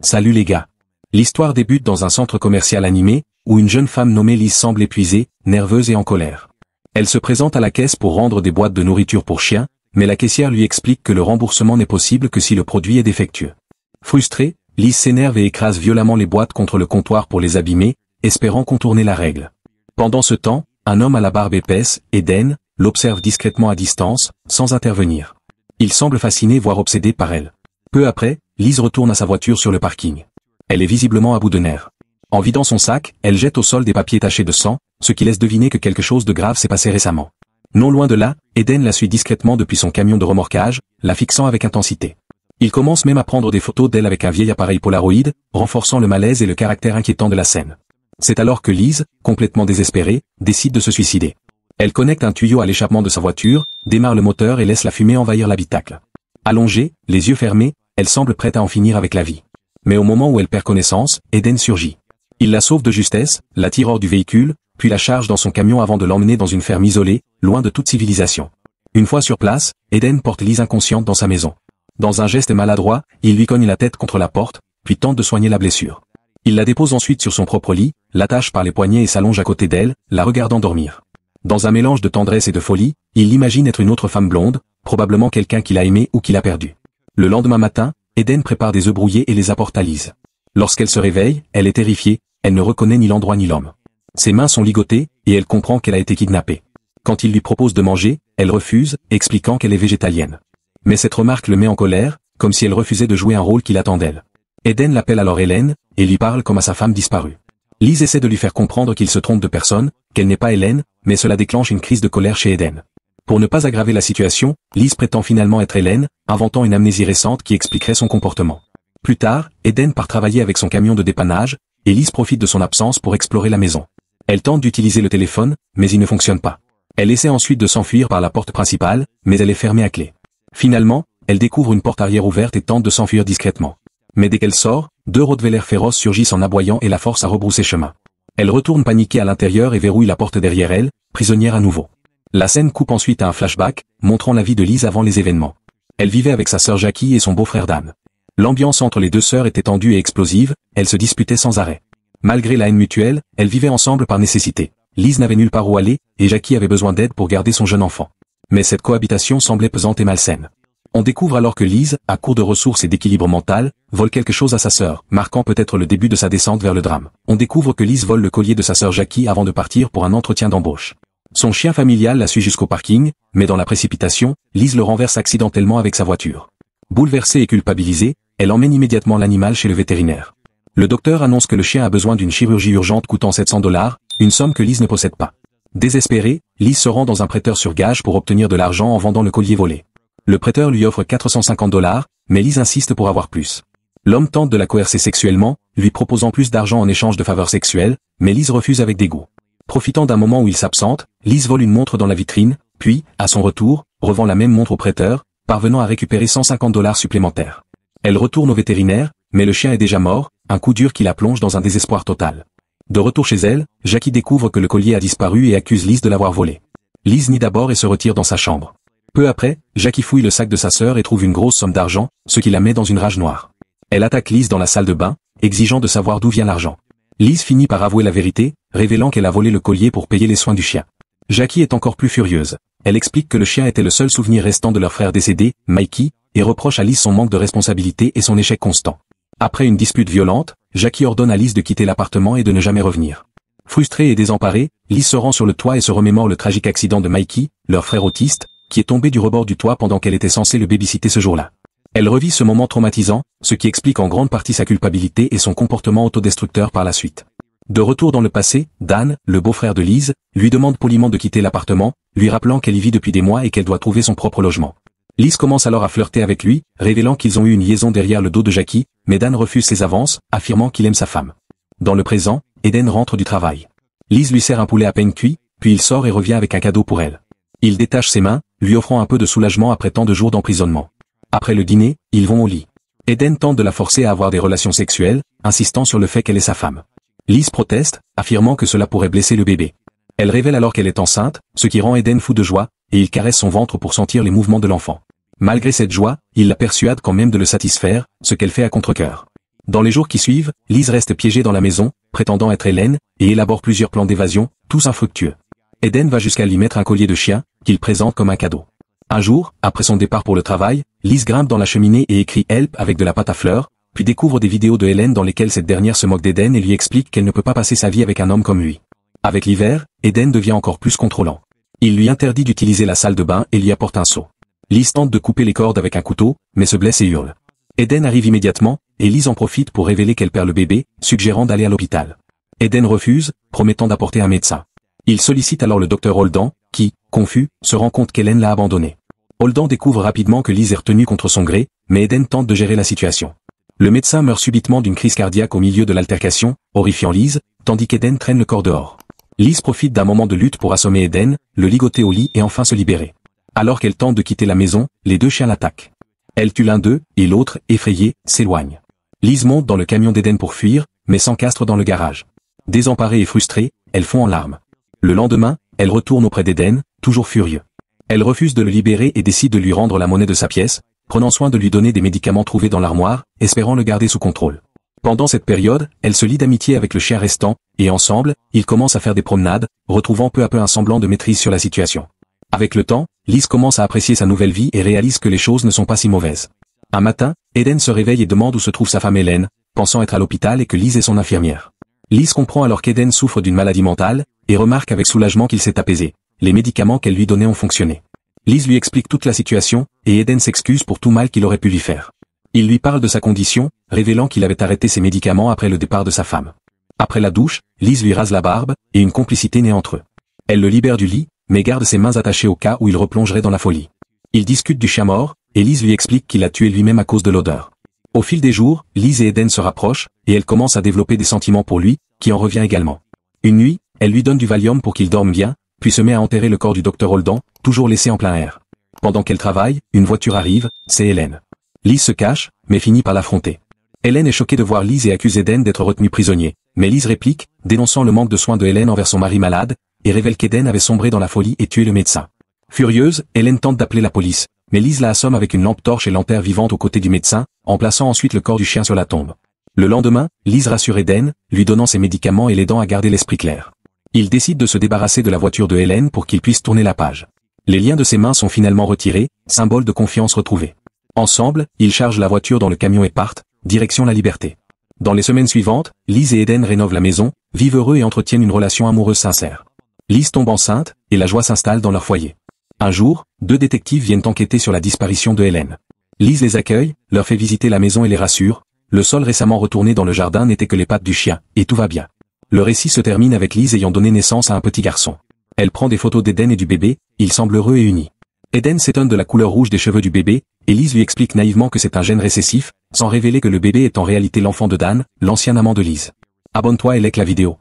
Salut les gars. L'histoire débute dans un centre commercial animé, où une jeune femme nommée Lise semble épuisée, nerveuse et en colère. Elle se présente à la caisse pour rendre des boîtes de nourriture pour chiens, mais la caissière lui explique que le remboursement n'est possible que si le produit est défectueux. Frustrée, Lise s'énerve et écrase violemment les boîtes contre le comptoir pour les abîmer, espérant contourner la règle. Pendant ce temps, un homme à la barbe épaisse, Eden, l'observe discrètement à distance, sans intervenir. Il semble fasciné voire obsédé par elle. Peu après, Lise retourne à sa voiture sur le parking. Elle est visiblement à bout de nerfs. En vidant son sac, elle jette au sol des papiers tachés de sang, ce qui laisse deviner que quelque chose de grave s'est passé récemment. Non loin de là, Eden la suit discrètement depuis son camion de remorquage, la fixant avec intensité. Il commence même à prendre des photos d'elle avec un vieil appareil Polaroid, renforçant le malaise et le caractère inquiétant de la scène. C'est alors que Lise, complètement désespérée, décide de se suicider. Elle connecte un tuyau à l'échappement de sa voiture, démarre le moteur et laisse la fumée envahir l'habitacle. Allongée, les yeux fermés, elle semble prête à en finir avec la vie. Mais au moment où elle perd connaissance, Eden surgit. Il la sauve de justesse, la tire hors du véhicule, puis la charge dans son camion avant de l'emmener dans une ferme isolée, loin de toute civilisation. Une fois sur place, Eden porte Lise inconsciente dans sa maison. Dans un geste maladroit, il lui cogne la tête contre la porte, puis tente de soigner la blessure. Il la dépose ensuite sur son propre lit, l'attache par les poignets et s'allonge à côté d'elle, la regardant dormir. Dans un mélange de tendresse et de folie, il l'imagine être une autre femme blonde, probablement quelqu'un qu'il a aimé ou qu'il a perdu. Le lendemain matin, Eden prépare des œufs brouillés et les apporte à Lise. Lorsqu'elle se réveille, elle est terrifiée, elle ne reconnaît ni l'endroit ni l'homme. Ses mains sont ligotées, et elle comprend qu'elle a été kidnappée. Quand il lui propose de manger, elle refuse, expliquant qu'elle est végétalienne. Mais cette remarque le met en colère, comme si elle refusait de jouer un rôle qu'il attend d'elle. Eden l'appelle alors Hélène, et lui parle comme à sa femme disparue. Lise essaie de lui faire comprendre qu'il se trompe de personne, qu'elle n'est pas Hélène, mais cela déclenche une crise de colère chez Eden. Pour ne pas aggraver la situation, Lise prétend finalement être Hélène, inventant une amnésie récente qui expliquerait son comportement. Plus tard, Eden part travailler avec son camion de dépannage, et Lise profite de son absence pour explorer la maison. Elle tente d'utiliser le téléphone, mais il ne fonctionne pas. Elle essaie ensuite de s'enfuir par la porte principale, mais elle est fermée à clé. Finalement, elle découvre une porte arrière ouverte et tente de s'enfuir discrètement. Mais dès qu'elle sort, deux rottweilers féroces surgissent en aboyant et la forcent à rebrousser chemin. Elle retourne paniquée à l'intérieur et verrouille la porte derrière elle, prisonnière à nouveau. La scène coupe ensuite à un flashback, montrant la vie de Lise avant les événements. Elle vivait avec sa sœur Jackie et son beau-frère Dan. L'ambiance entre les deux sœurs était tendue et explosive, elles se disputaient sans arrêt. Malgré la haine mutuelle, elles vivaient ensemble par nécessité. Lise n'avait nulle part où aller, et Jackie avait besoin d'aide pour garder son jeune enfant. Mais cette cohabitation semblait pesante et malsaine. On découvre alors que Lise, à court de ressources et d'équilibre mental, vole quelque chose à sa sœur, marquant peut-être le début de sa descente vers le drame. On découvre que Lise vole le collier de sa sœur Jackie avant de partir pour un entretien d'embauche. Son chien familial la suit jusqu'au parking, mais dans la précipitation, Lise le renverse accidentellement avec sa voiture. Bouleversée et culpabilisée, elle emmène immédiatement l'animal chez le vétérinaire. Le docteur annonce que le chien a besoin d'une chirurgie urgente coûtant $700, une somme que Lise ne possède pas. Désespérée, Lise se rend dans un prêteur sur gage pour obtenir de l'argent en vendant le collier volé. Le prêteur lui offre $450, mais Lise insiste pour avoir plus. L'homme tente de la coercer sexuellement, lui proposant plus d'argent en échange de faveurs sexuelles, mais Lise refuse avec dégoût. Profitant d'un moment où il s'absente, Lise vole une montre dans la vitrine, puis, à son retour, revend la même montre au prêteur, parvenant à récupérer $150 supplémentaires. Elle retourne au vétérinaire, mais le chien est déjà mort, un coup dur qui la plonge dans un désespoir total. De retour chez elle, Jackie découvre que le collier a disparu et accuse Lise de l'avoir volé. Lise nie d'abord et se retire dans sa chambre. Peu après, Jackie fouille le sac de sa sœur et trouve une grosse somme d'argent, ce qui la met dans une rage noire. Elle attaque Lise dans la salle de bain, exigeant de savoir d'où vient l'argent. Lise finit par avouer la vérité, révélant qu'elle a volé le collier pour payer les soins du chien. Jackie est encore plus furieuse. Elle explique que le chien était le seul souvenir restant de leur frère décédé, Mikey, et reproche à Lise son manque de responsabilité et son échec constant. Après une dispute violente, Jackie ordonne à Lise de quitter l'appartement et de ne jamais revenir. Frustrée et désemparée, Lise se rend sur le toit et se remémore le tragique accident de Mikey, leur frère autiste, qui est tombé du rebord du toit pendant qu'elle était censée le babysitter ce jour-là. Elle revit ce moment traumatisant, ce qui explique en grande partie sa culpabilité et son comportement autodestructeur par la suite. De retour dans le passé, Dan, le beau-frère de Lise, lui demande poliment de quitter l'appartement, lui rappelant qu'elle y vit depuis des mois et qu'elle doit trouver son propre logement. Lise commence alors à flirter avec lui, révélant qu'ils ont eu une liaison derrière le dos de Jackie, mais Dan refuse ses avances, affirmant qu'il aime sa femme. Dans le présent, Eden rentre du travail. Lise lui sert un poulet à peine cuit, puis il sort et revient avec un cadeau pour elle. Il détache ses mains, lui offrant un peu de soulagement après tant de jours d'emprisonnement. Après le dîner, ils vont au lit. Eden tente de la forcer à avoir des relations sexuelles, insistant sur le fait qu'elle est sa femme. Lise proteste, affirmant que cela pourrait blesser le bébé. Elle révèle alors qu'elle est enceinte, ce qui rend Eden fou de joie, et il caresse son ventre pour sentir les mouvements de l'enfant. Malgré cette joie, il la persuade quand même de le satisfaire, ce qu'elle fait à contre-cœur. Dans les jours qui suivent, Lise reste piégée dans la maison, prétendant être Hélène, et élabore plusieurs plans d'évasion, tous infructueux. Eden va jusqu'à lui mettre un collier de chien, qu'il présente comme un cadeau. Un jour, après son départ pour le travail, Lise grimpe dans la cheminée et écrit « Help » avec de la pâte à fleurs, puis découvre des vidéos de Hélène dans lesquelles cette dernière se moque d'Eden et lui explique qu'elle ne peut pas passer sa vie avec un homme comme lui. Avec l'hiver, Eden devient encore plus contrôlant. Il lui interdit d'utiliser la salle de bain et lui apporte un seau. Lise tente de couper les cordes avec un couteau, mais se blesse et hurle. Eden arrive immédiatement, et Lise en profite pour révéler qu'elle perd le bébé, suggérant d'aller à l'hôpital. Eden refuse, promettant d'apporter un médecin. Il sollicite alors le docteur Holdan, qui, confus, se rend compte qu'Hélène l'a abandonné. Holdan découvre rapidement que Lise est retenue contre son gré, mais Eden tente de gérer la situation. Le médecin meurt subitement d'une crise cardiaque au milieu de l'altercation, horrifiant Lise, tandis qu'Eden traîne le corps dehors. Lise profite d'un moment de lutte pour assommer Eden, le ligoter au lit et enfin se libérer. Alors qu'elle tente de quitter la maison, les deux chiens l'attaquent. Elle tue l'un d'eux, et l'autre, effrayé, s'éloigne. Lise monte dans le camion d'Eden pour fuir, mais s'encastre dans le garage. Désemparée et frustrée, elle fond en larmes. Le lendemain, elle retourne auprès d'Eden, toujours furieux. Elle refuse de le libérer et décide de lui rendre la monnaie de sa pièce, prenant soin de lui donner des médicaments trouvés dans l'armoire, espérant le garder sous contrôle. Pendant cette période, elle se lie d'amitié avec le chien restant, et ensemble, ils commencent à faire des promenades, retrouvant peu à peu un semblant de maîtrise sur la situation. Avec le temps, Lise commence à apprécier sa nouvelle vie et réalise que les choses ne sont pas si mauvaises. Un matin, Eden se réveille et demande où se trouve sa femme Hélène, pensant être à l'hôpital et que Lise est son infirmière. Lise comprend alors qu'Eden souffre d'une maladie mentale, et remarque avec soulagement qu'il s'est apaisé. Les médicaments qu'elle lui donnait ont fonctionné. Lise lui explique toute la situation, et Eden s'excuse pour tout mal qu'il aurait pu lui faire. Il lui parle de sa condition, révélant qu'il avait arrêté ses médicaments après le départ de sa femme. Après la douche, Lise lui rase la barbe, et une complicité naît entre eux. Elle le libère du lit, mais garde ses mains attachées au cas où il replongerait dans la folie. Ils discutent du chien mort, et Lise lui explique qu'il l'a tué lui-même à cause de l'odeur. Au fil des jours, Lise et Eden se rapprochent, et elle commence à développer des sentiments pour lui, qui en revient également. Une nuit, elle lui donne du Valium pour qu'il dorme bien, puis se met à enterrer le corps du docteur Holdan, toujours laissé en plein air. Pendant qu'elle travaille, une voiture arrive, c'est Hélène. Lise se cache, mais finit par l'affronter. Hélène est choquée de voir Lise et accuse Eden d'être retenu prisonnier, mais Lise réplique, dénonçant le manque de soins de Hélène envers son mari malade, et révèle qu'Eden avait sombré dans la folie et tué le médecin. Furieuse, Hélène tente d'appeler la police, mais Lise la assomme avec une lampe torche et l'enterre vivante aux côtés du médecin, en plaçant ensuite le corps du chien sur la tombe. Le lendemain, Lise rassure Eden, lui donnant ses médicaments et l'aidant à garder l'esprit clair. Il décide de se débarrasser de la voiture de Hélène pour qu'il puisse tourner la page. Les liens de ses mains sont finalement retirés, symbole de confiance retrouvée. Ensemble, ils chargent la voiture dans le camion et partent, direction la liberté. Dans les semaines suivantes, Lise et Eden rénovent la maison, vivent heureux et entretiennent une relation amoureuse sincère. Lise tombe enceinte, et la joie s'installe dans leur foyer. Un jour, deux détectives viennent enquêter sur la disparition de Hélène. Lise les accueille, leur fait visiter la maison et les rassure. Le sol récemment retourné dans le jardin n'était que les pattes du chien, et tout va bien. Le récit se termine avec Lise ayant donné naissance à un petit garçon. Elle prend des photos d'Eden et du bébé, ils semblent heureux et unis. Eden s'étonne de la couleur rouge des cheveux du bébé, et Lise lui explique naïvement que c'est un gène récessif, sans révéler que le bébé est en réalité l'enfant de Dan, l'ancien amant de Lise. Abonne-toi et like la vidéo.